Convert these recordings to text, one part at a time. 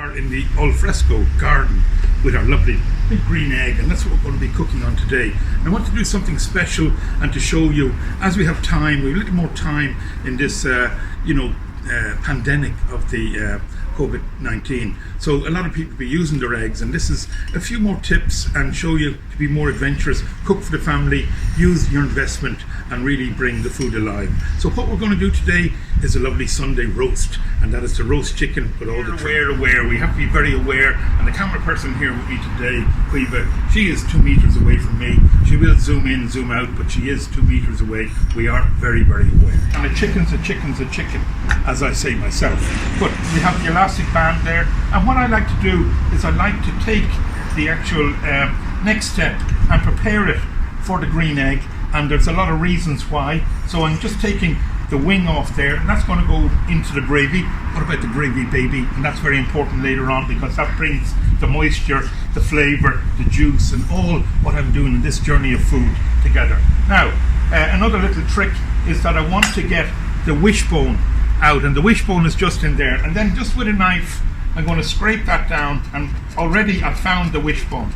are in the al fresco garden with our lovely big green egg, and that's what we're going to be cooking on today. And I want to do something special and to show you, as we have time, we have a little more time in this pandemic of the COVID-19. So a lot of people be using their eggs, and this is a few more tips and show you to be more adventurous, cook for the family, use your investment and really bring the food alive. So what we're going to do today is a lovely Sunday roast, and that is to roast chicken with all the aware. We have to be very aware, and the camera person here with me today, Quiva, she is 2 meters away from me. She will zoom in, zoom out, but she is 2 meters away. We are very, very aware. And a chicken's a chicken, as I say myself. But we have the elastic band there, and what I like to do is I like to take the actual next step and prepare it for the green egg, and there's a lot of reasons why. So I'm just taking the wing off there, and that's going to go into the gravy. What about the gravy, baby? And that's very important later on, because that brings the moisture, the flavour, the juice, and all what I'm doing in this journey of food together. Now, another little trick is that I want to get the wishbone out, and the wishbone is just in there, and then just with a knife I'm going to scrape that down, and already I've found the wishbone,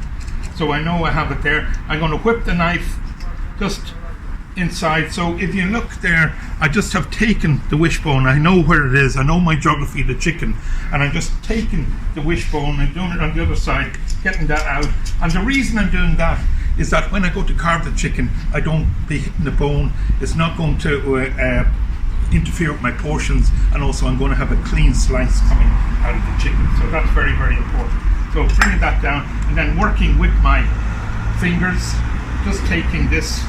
so I know I have it there. I'm going to whip the knife just inside. So if you look there, I just have taken the wishbone. I know where it is, I know my geography of the chicken, and I'm just taking the wishbone and doing it on the other side, getting that out. And the reason I'm doing that is that when I go to carve the chicken, I don't be hitting the bone. It's not going to interfere with my portions, and also I'm going to have a clean slice coming out of the chicken. So that's very, very important. So bringing that down and then working with my fingers, just taking this,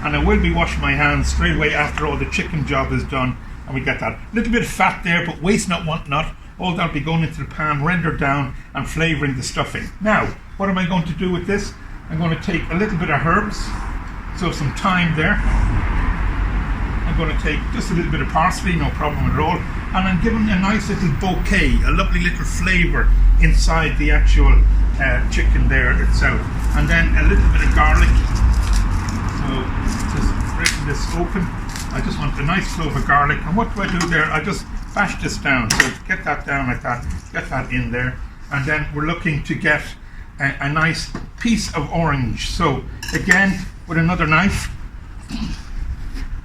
and I will be washing my hands straight away after all the chicken job is done. And we get that little bit of fat there, but waste not, want not. All that'll be going into the pan, rendered down and flavouring the stuffing. Now, what am I going to do with this? I'm going to take a little bit of herbs, so some thyme there. I'm going to take just a little bit of parsley, no problem at all, and I'm giving a nice little bouquet, a lovely little flavour inside the actual chicken there itself. And then a little bit of garlic. So just breaking this open, I just want a nice clove of garlic. And what do I do there? I just bash this down. So get that down like that, get that in there, and then we're looking to get a nice piece of orange. So again, with another knife,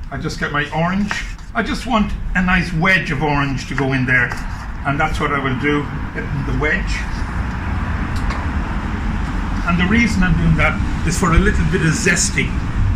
I just get my orange. I just want a nice wedge of orange to go in there, and that's what I will do, getting the wedge. And the reason I'm doing that is for a little bit of zesty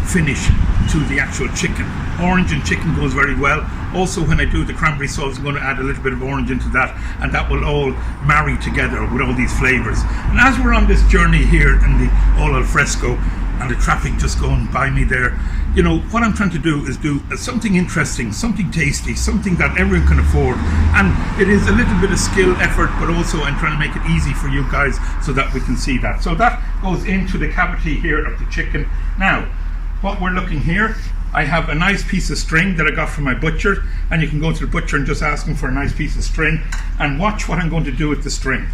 finish to the actual chicken. Orange and chicken goes very well. Also, when I do the cranberry sauce, I'm going to add a little bit of orange into that, and that will all marry together with all these flavours. And as we're on this journey here in the all al fresco, and the traffic just going by me there, you know, what I'm trying to do is do something interesting, something tasty, something that everyone can afford. And it is a little bit of skill, effort, but also I'm trying to make it easy for you guys so that we can see that. So that goes into the cavity here of the chicken. Now, what we're looking here, I have a nice piece of string that I got from my butcher, and you can go to the butcher and just ask him for a nice piece of string, and watch what I'm going to do with the string.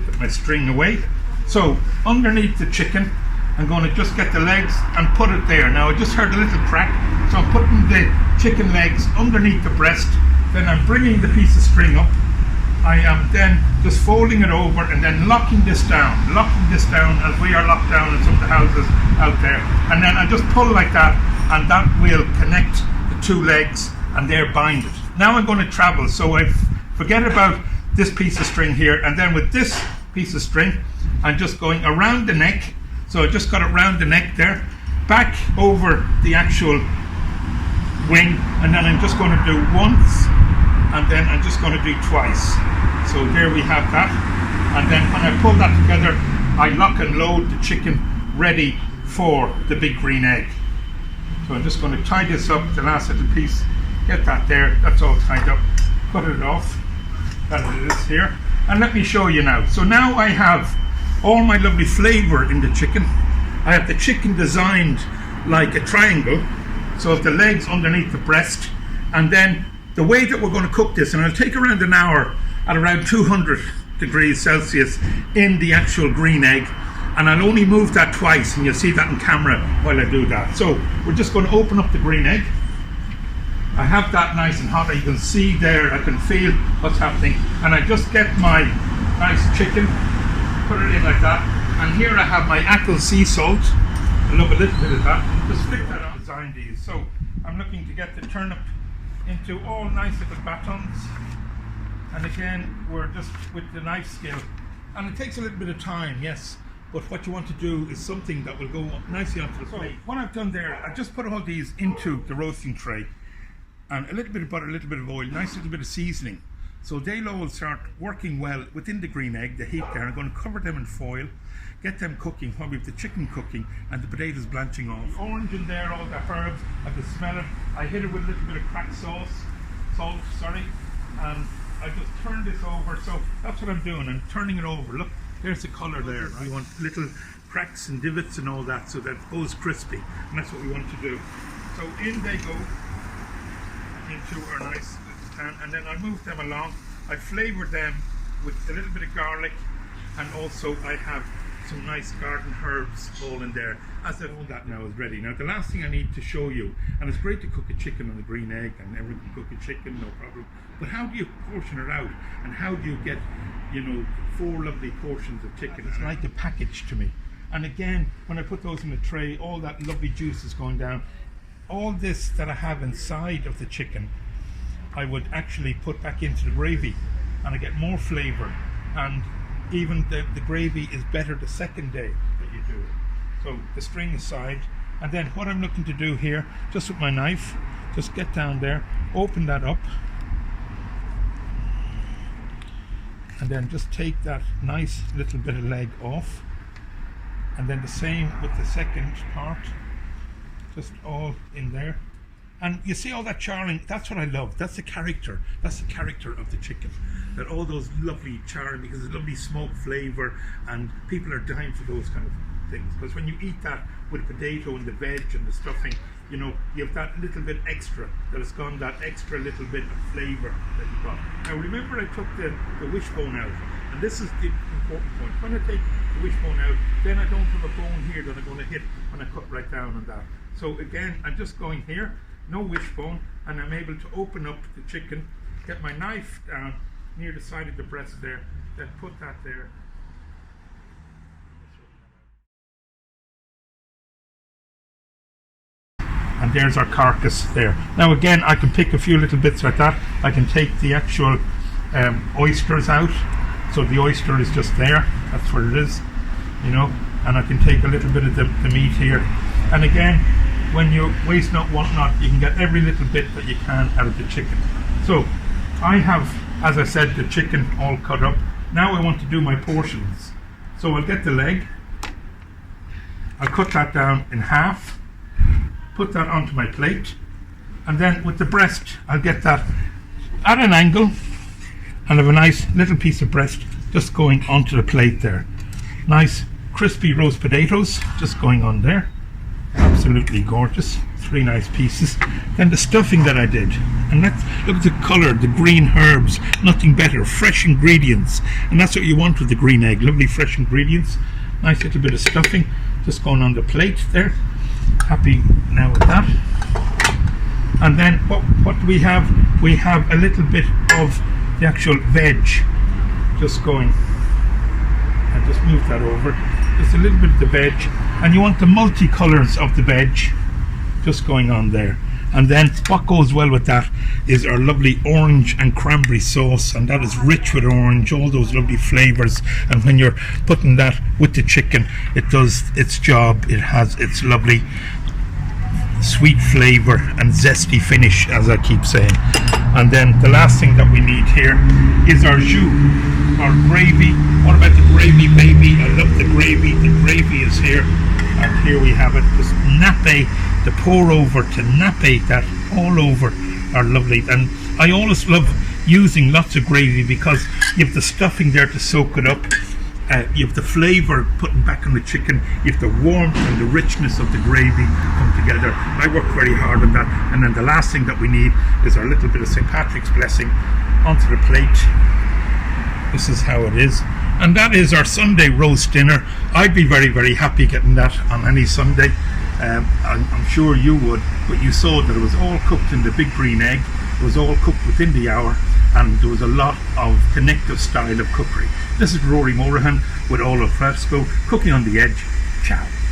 Put my string away. So underneath the chicken, I'm going to just get the legs and put it there. Now I just heard a little crack, so I'm putting the chicken legs underneath the breast, then I'm bringing the piece of string up. I am then just folding it over and then locking this down as we are locked down in some of the houses out there. And then I just pull like that, and that will connect the two legs and they're binded. Now I'm going to travel, so I forget about this piece of string here, and then with this piece of string, I'm just going around the neck. So I just got it around the neck there, back over the actual wing, and then I'm just going to do once, and then I'm just going to do twice. So there we have that. And then when I pull that together, I lock and load the chicken ready for the big green egg. So I'm just going to tie this up, the last little piece, get that there, that's all tied up, cut it off, that it is here. And let me show you now. So now I have all my lovely flavour in the chicken. I have the chicken designed like a triangle, so the legs underneath the breast, and then the way that we're going to cook this, and it'll take around an hour at around 200 degrees Celsius in the actual green egg, and I'll only move that twice, and you'll see that in camera while I do that. So we're just going to open up the green egg, I have that nice and hot. You can see there, I can feel what's happening. And I just get my nice chicken, put it in like that. And here I have my Ackle sea salt. I love a little bit of that. Just flick that on. Design these. So I'm looking to get the turnip into all nice little batons. And again, we're just with the knife skill. And it takes a little bit of time, yes. But what you want to do is something that will go nicely onto the plate. What I've done there, I just put all these into the roasting tray. And a little bit of butter, a little bit of oil, nice little bit of seasoning. So they'll all start working well within the green egg, the heat there. I'm going to cover them in foil, get them cooking, while we have the chicken cooking and the potatoes blanching off. The orange in there, all the herbs, I can smell it. I hit it with a little bit of cracked salt, and I just turn this over. So that's what I'm doing, I'm turning it over. Look, there's the colour there. Right? We want little cracks and divots and all that so that it goes crispy, and that's what we want to do. So in they go into our nice little pan, and then I move them along. I flavour them with a little bit of garlic, and also I have some nice garden herbs all in there. As I know that now is ready. Now the last thing I need to show you, and it's great to cook a chicken on the green egg, and everyone can cook a chicken, no problem, but how do you portion it out, and how do you get, you know, 4 lovely portions of chicken? It's like a package to me. And again, when I put those in the tray, all that lovely juice is going down. All this that I have inside of the chicken, I would actually put back into the gravy, and I get more flavour, and even the gravy is better the second day that you do it. So the string aside, and then what I'm looking to do here, just with my knife, just get down there, open that up, and then just take that nice little bit of leg off, and then the same with the second part, just all in there. And you see all that charring, that's what I love. That's the character of the chicken. That all those lovely charring, because it's lovely smoke flavour, and people are dying for those kind of things. Because when you eat that with potato and the veg and the stuffing, you know, you have that little bit extra, that has gone that extra little bit of flavour that you got. Now remember, I took the wishbone out, and this is the important point. When I take the wishbone out, then I don't have a bone here that I'm going to hit when I cut right down on that. So again, I'm just going here, no wishbone, and I'm able to open up the chicken, get my knife down near the side of the breast there, then put that there. And there's our carcass there. Now again, I can pick a few little bits like that. I can take the actual oysters out. So the oyster is just there, that's where it is, you know, and I can take a little bit of the meat here. And again, when you waste not, want not, you can get every little bit that you can out of the chicken. So I have, as I said, the chicken all cut up. Now I want to do my portions. So I'll get the leg, I'll cut that down in half, put that onto my plate, and then with the breast, I'll get that at an angle, and have a nice little piece of breast just going onto the plate there. Nice crispy roast potatoes just going on there. Absolutely gorgeous. 3 nice pieces. Then the stuffing that I did, and look at the colour, the green herbs, nothing better, fresh ingredients, and that's what you want with the green egg, lovely fresh ingredients. Nice little bit of stuffing just going on the plate there. Happy now with that. And then what do we have? We have a little bit of the actual veg just going, and just move that over, just a little bit of the veg, and you want the multicolours of the veg just going on there. And then what goes well with that is our lovely orange and cranberry sauce, and that is rich with orange, all those lovely flavours, and when you're putting that with the chicken, it does its job. It has its lovely sweet flavour and zesty finish, as I keep saying. And then the last thing that we need here is our jus, our gravy. What about the gravy, baby? I love the gravy. The gravy is here, and here we have it. Just nappe, the pour over to nappe that all over our lovely. And I always love using lots of gravy because you have the stuffing there to soak it up. You have the flavour putting back on the chicken, you have the warmth and the richness of the gravy come together. I work very hard on that. And then the last thing that we need is our little bit of St. Patrick's blessing onto the plate. This is how it is. And that is our Sunday roast dinner. I'd be very, very happy getting that on any Sunday. I'm sure you would, but you saw that it was all cooked in the big green egg. It was all cooked within the hour, and there was a lot of connective style of cookery. This is Rory Morahan with All Al Fresco, cooking on the edge. Ciao.